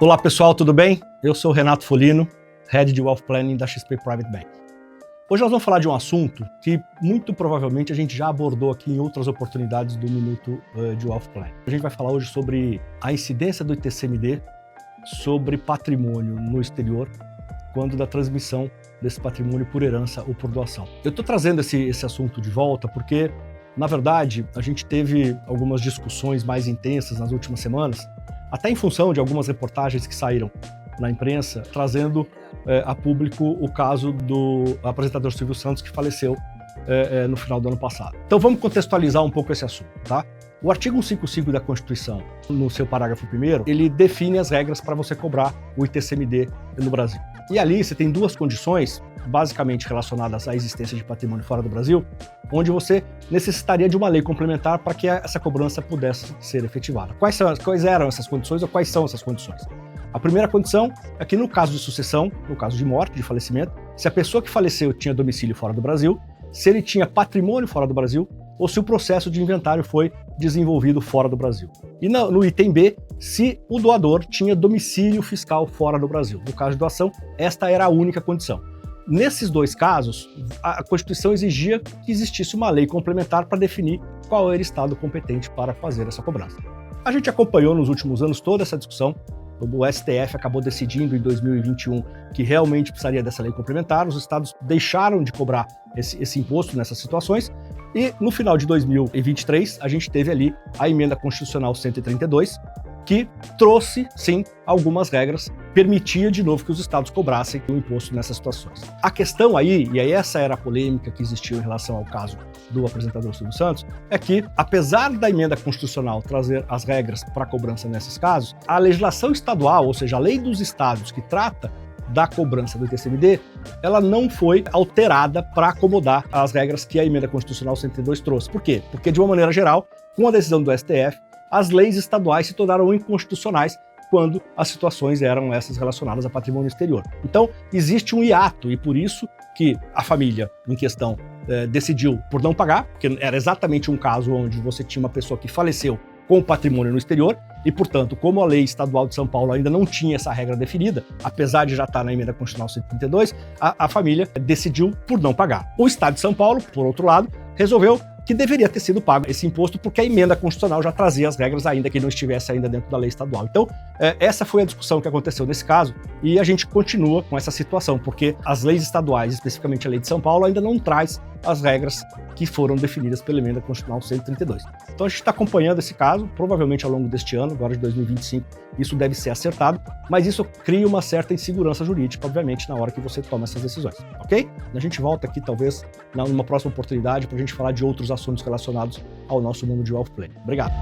Olá pessoal, tudo bem? Eu sou o Renato Folino, Head de Wealth Planning da XP Private Bank. Hoje nós vamos falar de um assunto que muito provavelmente a gente já abordou aqui em outras oportunidades do Minuto de Wealth Planning. A gente vai falar hoje sobre a incidência do ITCMD sobre patrimônio no exterior, quando da transmissão desse patrimônio por herança ou por doação. Eu estou trazendo esse assunto de volta porque, na verdade, a gente teve algumas discussões mais intensas nas últimas semanas, até em função de algumas reportagens que saíram na imprensa, trazendo a público o caso do apresentador Silvio Santos, que faleceu no final do ano passado. Então vamos contextualizar um pouco esse assunto, tá? O artigo 155 da Constituição, no seu parágrafo 1º, ele define as regras para você cobrar o ITCMD no Brasil. E ali você tem duas condições, basicamente relacionadas à existência de patrimônio fora do Brasil, onde você necessitaria de uma lei complementar para que essa cobrança pudesse ser efetivada. Quais eram essas condições ou quais são essas condições? A primeira condição é que no caso de sucessão, no caso de morte, de falecimento, se a pessoa que faleceu tinha domicílio fora do Brasil, se ele tinha patrimônio fora do Brasil, ou se o processo de inventário foi desenvolvido fora do Brasil. E no item B, se o doador tinha domicílio fiscal fora do Brasil. No caso de doação, esta era a única condição. Nesses dois casos, a Constituição exigia que existisse uma lei complementar para definir qual era o estado competente para fazer essa cobrança. A gente acompanhou nos últimos anos toda essa discussão. O STF acabou decidindo em 2021 que realmente precisaria dessa lei complementar, os estados deixaram de cobrar esse imposto nessas situações, e no final de 2023 a gente teve ali a emenda constitucional 132, que trouxe, sim, algumas regras, permitia de novo que os estados cobrassem o imposto nessas situações. A questão aí, e aí essa era a polêmica que existiu em relação ao caso do apresentador Silvio Santos, é que, apesar da emenda constitucional trazer as regras para a cobrança nesses casos, a legislação estadual, ou seja, a lei dos estados que trata da cobrança do ITCMD, ela não foi alterada para acomodar as regras que a emenda constitucional 102 trouxe. Por quê? Porque, de uma maneira geral, com a decisão do STF, as leis estaduais se tornaram inconstitucionais quando as situações eram essas relacionadas a patrimônio exterior. Então, existe um hiato, e por isso que a família em questão decidiu por não pagar, porque era exatamente um caso onde você tinha uma pessoa que faleceu com patrimônio no exterior, e, portanto, como a lei estadual de São Paulo ainda não tinha essa regra definida, apesar de já estar na emenda constitucional 132, a família decidiu por não pagar. O Estado de São Paulo, por outro lado, resolveu que deveria ter sido pago esse imposto porque a emenda constitucional já trazia as regras, ainda que não estivesse ainda dentro da lei estadual. Então, essa foi a discussão que aconteceu nesse caso, e a gente continua com essa situação, porque as leis estaduais, especificamente a lei de São Paulo, ainda não traz as regras que foram definidas pela emenda constitucional 132. Então a gente está acompanhando esse caso, provavelmente ao longo deste ano, agora de 2025, isso deve ser acertado, mas isso cria uma certa insegurança jurídica, obviamente, na hora que você toma essas decisões, ok? A gente volta aqui, talvez, numa próxima oportunidade, para a gente falar de outros assuntos relacionados ao nosso mundo de Wealth Planning. Obrigado!